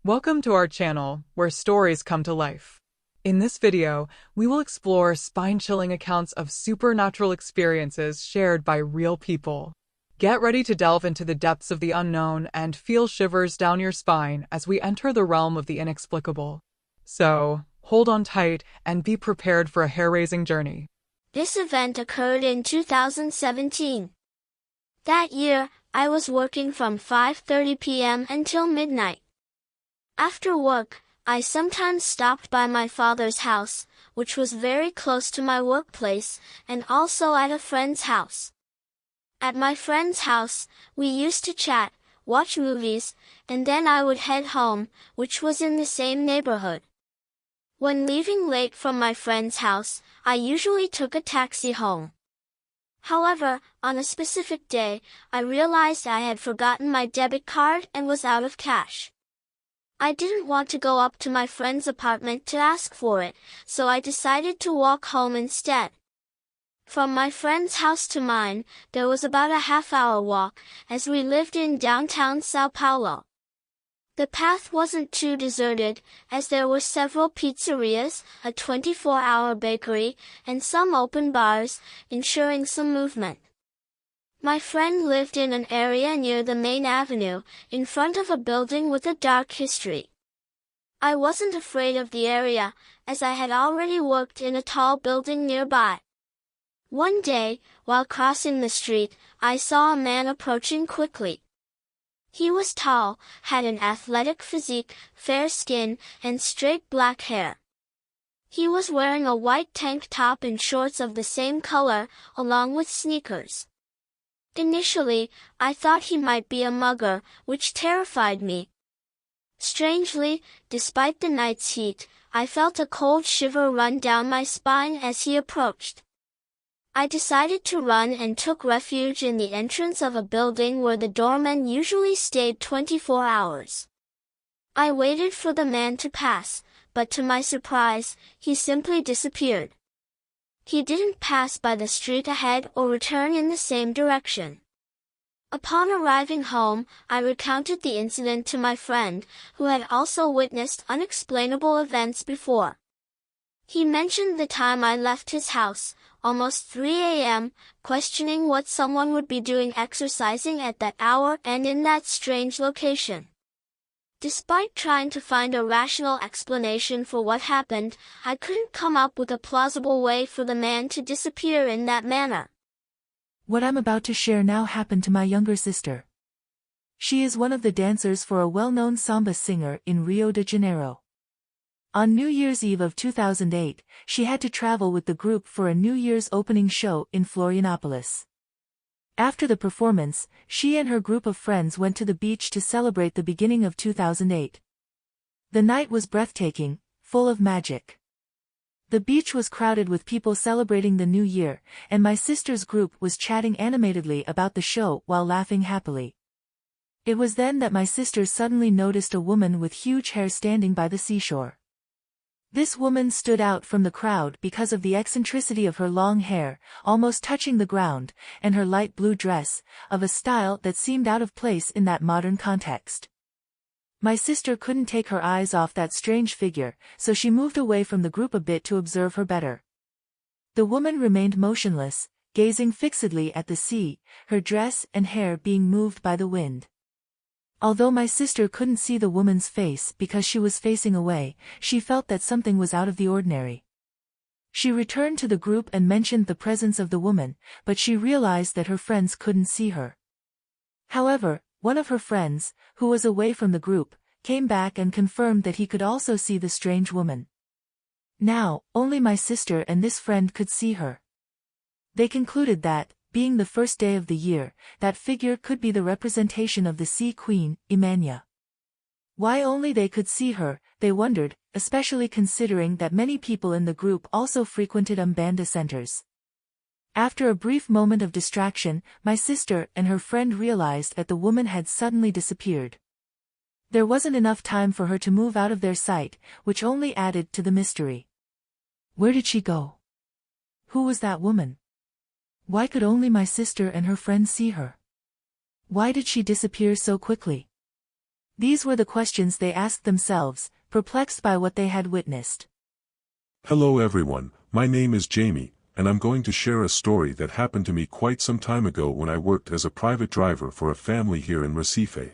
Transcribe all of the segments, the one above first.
Welcome to our channel, where stories come to life. In this video, we will explore spine-chilling accounts of supernatural experiences shared by real people. Get ready to delve into the depths of the unknown and feel shivers down your spine as we enter the realm of the inexplicable. So, hold on tight and be prepared for a hair-raising journey. This event occurred in 2017. That year, I was working from 5:30 p.m. until midnight. After work, I sometimes stopped by my father's house, which was very close to my workplace, and also at a friend's house. At my friend's house, we used to chat, watch movies, and then I would head home, which was in the same neighborhood. When leaving late from my friend's house, I usually took a taxi home. However, on a specific day, I realized I had forgotten my debit card and was out of cash. I didn't want to go up to my friend's apartment to ask for it, so I decided to walk home instead. From my friend's house to mine, there was about a half-hour walk, as we lived in downtown Sao Paulo. The path wasn't too deserted, as there were several pizzerias, a 24-hour bakery, and some open bars, ensuring some movement. My friend lived in an area near the main avenue, in front of a building with a dark history. I wasn't afraid of the area, as I had already worked in a tall building nearby. One day, while crossing the street, I saw a man approaching quickly. He was tall, had an athletic physique, fair skin, and straight black hair. He was wearing a white tank top and shorts of the same color, along with sneakers. Initially, I thought he might be a mugger, which terrified me. Strangely, despite the night's heat, I felt a cold shiver run down my spine as he approached. I decided to run and took refuge in the entrance of a building where the doorman usually stayed 24 hours. I waited for the man to pass, but to my surprise, he simply disappeared. He didn't pass by the street ahead or return in the same direction. Upon arriving home, I recounted the incident to my friend, who had also witnessed unexplainable events before. He mentioned the time I left his house, almost 3 a.m., questioning what someone would be doing exercising at that hour and in that strange location. Despite trying to find a rational explanation for what happened, I couldn't come up with a plausible way for the man to disappear in that manner. What I'm about to share now happened to my younger sister. She is one of the dancers for a well-known samba singer in Rio de Janeiro. On New Year's Eve of 2008, she had to travel with the group for a New Year's opening show in Florianopolis. After the performance, she and her group of friends went to the beach to celebrate the beginning of 2008. The night was breathtaking, full of magic. The beach was crowded with people celebrating the new year, and my sister's group was chatting animatedly about the show while laughing happily. It was then that my sister suddenly noticed a woman with huge hair standing by the seashore. This woman stood out from the crowd because of the eccentricity of her long hair, almost touching the ground, and her light blue dress, of a style that seemed out of place in that modern context. My sister couldn't take her eyes off that strange figure, so she moved away from the group a bit to observe her better. The woman remained motionless, gazing fixedly at the sea, her dress and hair being moved by the wind. Although my sister couldn't see the woman's face because she was facing away, she felt that something was out of the ordinary. She returned to the group and mentioned the presence of the woman, but she realized that her friends couldn't see her. However, one of her friends, who was away from the group, came back and confirmed that he could also see the strange woman. Now, only my sister and this friend could see her. They concluded that, being the first day of the year, that figure could be the representation of the Sea Queen, Imania. Why only they could see her, they wondered, especially considering that many people in the group also frequented Umbanda centers. After a brief moment of distraction, my sister and her friend realized that the woman had suddenly disappeared. There wasn't enough time for her to move out of their sight, which only added to the mystery. Where did she go? Who was that woman? Why could only my sister and her friend see her? Why did she disappear so quickly? These were the questions they asked themselves, perplexed by what they had witnessed. Hello everyone, my name is Jamie, and I'm going to share a story that happened to me quite some time ago when I worked as a private driver for a family here in Recife.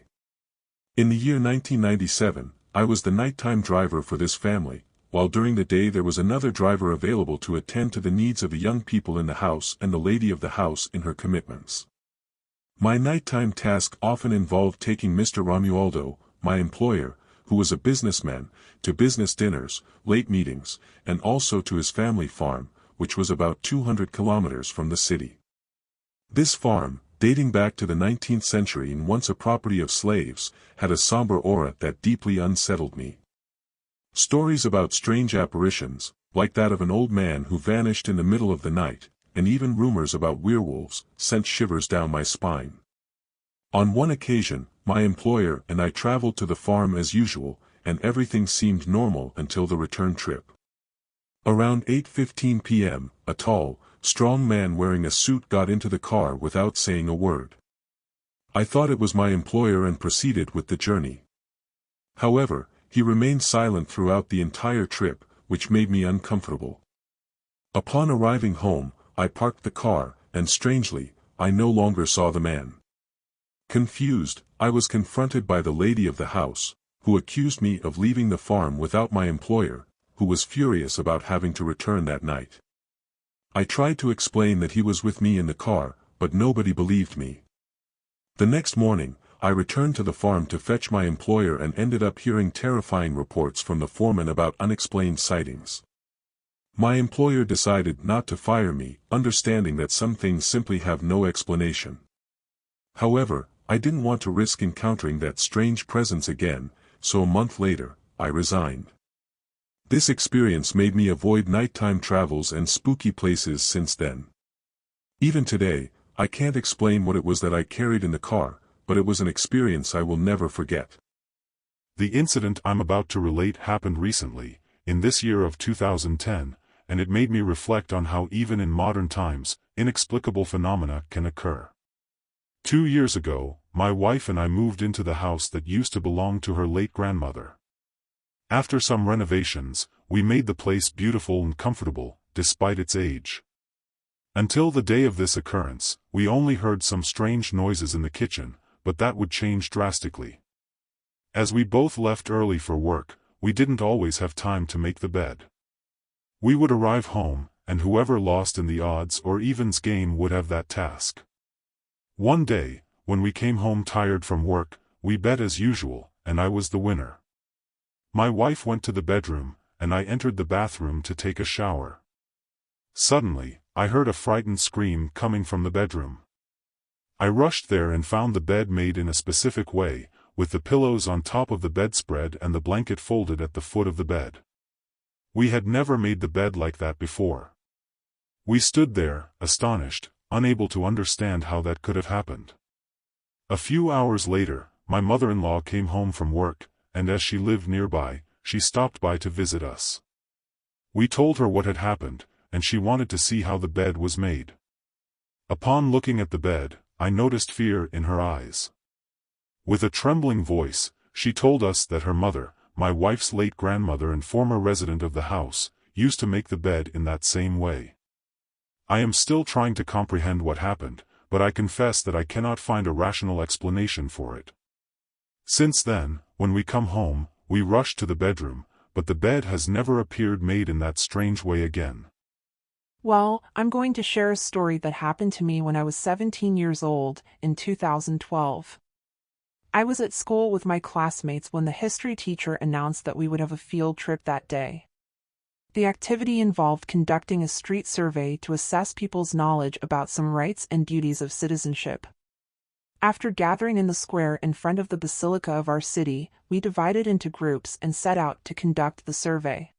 In the year 1997, I was the nighttime driver for this family, while during the day there was another driver available to attend to the needs of the young people in the house and the lady of the house in her commitments. My nighttime task often involved taking Mr. Romualdo, my employer, who was a businessman, to business dinners, late meetings, and also to his family farm, which was about 200 kilometers from the city. This farm, dating back to the 19th century and once a property of slaves, had a somber aura that deeply unsettled me. Stories about strange apparitions, like that of an old man who vanished in the middle of the night, and even rumors about werewolves, sent shivers down my spine. On one occasion, my employer and I traveled to the farm as usual, and everything seemed normal until the return trip. Around 8:15 p.m., a tall, strong man wearing a suit got into the car without saying a word. I thought it was my employer and proceeded with the journey. However, he remained silent throughout the entire trip, which made me uncomfortable. Upon arriving home, I parked the car, and strangely, I no longer saw the man. Confused, I was confronted by the lady of the house, who accused me of leaving the farm without my employer, who was furious about having to return that night. I tried to explain that he was with me in the car, but nobody believed me. The next morning, I returned to the farm to fetch my employer and ended up hearing terrifying reports from the foreman about unexplained sightings. My employer decided not to fire me, understanding that some things simply have no explanation. However, I didn't want to risk encountering that strange presence again, so a month later, I resigned. This experience made me avoid nighttime travels and spooky places since then. Even today, I can't explain what it was that I carried in the car, but it was an experience I will never forget. The incident I'm about to relate happened recently, in this year of 2010, and it made me reflect on how even in modern times, inexplicable phenomena can occur. 2 years ago, my wife and I moved into the house that used to belong to her late grandmother. After some renovations, we made the place beautiful and comfortable, despite its age. Until the day of this occurrence, we only heard some strange noises in the kitchen, but that would change drastically. As we both left early for work, we didn't always have time to make the bed. We would arrive home, and whoever lost in the odds or evens game would have that task. One day, when we came home tired from work, we bet as usual, and I was the winner. My wife went to the bedroom, and I entered the bathroom to take a shower. Suddenly, I heard a frightened scream coming from the bedroom. I rushed there and found the bed made in a specific way, with the pillows on top of the bedspread and the blanket folded at the foot of the bed. We had never made the bed like that before. We stood there, astonished, unable to understand how that could have happened. A few hours later, my mother-in-law came home from work, and as she lived nearby, she stopped by to visit us. We told her what had happened, and she wanted to see how the bed was made. Upon looking at the bed, I noticed fear in her eyes. With a trembling voice, she told us that her mother, my wife's late grandmother and former resident of the house, used to make the bed in that same way. I am still trying to comprehend what happened, but I confess that I cannot find a rational explanation for it. Since then, when we come home, we rush to the bedroom, but the bed has never appeared made in that strange way again. Well, I'm going to share a story that happened to me when I was 17 years old, in 2012. I was at school with my classmates when the history teacher announced that we would have a field trip that day. The activity involved conducting a street survey to assess people's knowledge about some rights and duties of citizenship. After gathering in the square in front of the basilica of our city, we divided into groups and set out to conduct the survey.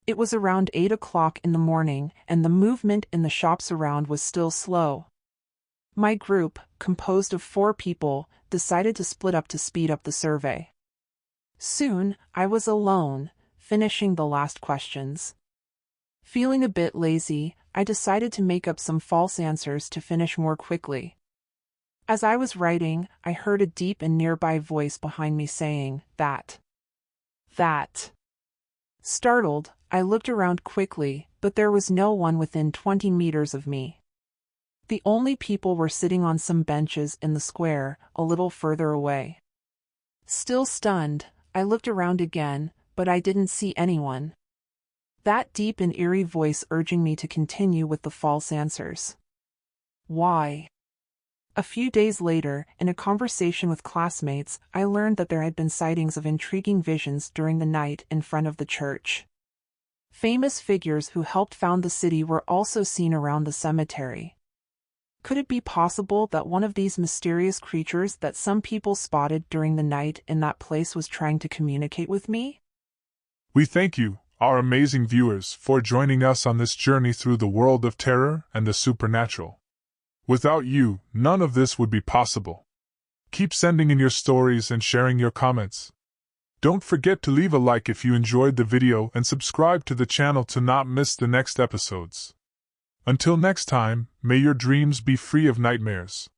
It was around 8 o'clock in the morning, and the movement in the shops around was still slow. My group, composed of 4 people, decided to split up to speed up the survey. Soon, I was alone, finishing the last questions. Feeling a bit lazy, I decided to make up some false answers to finish more quickly. As I was writing, I heard a deep and nearby voice behind me saying, That. Startled, I looked around quickly, but there was no one within 20 meters of me. The only people were sitting on some benches in the square, a little further away. Still stunned, I looked around again, but I didn't see anyone. That deep and eerie voice urging me to continue with the false answers. Why? A few days later, in a conversation with classmates, I learned that there had been sightings of intriguing visions during the night in front of the church. Famous figures who helped found the city were also seen around the cemetery. Could it be possible that one of these mysterious creatures that some people spotted during the night in that place was trying to communicate with me? We thank you, our amazing viewers, for joining us on this journey through the world of terror and the supernatural. Without you, none of this would be possible. Keep sending in your stories and sharing your comments. Don't forget to leave a like if you enjoyed the video and subscribe to the channel to not miss the next episodes. Until next time, may your dreams be free of nightmares.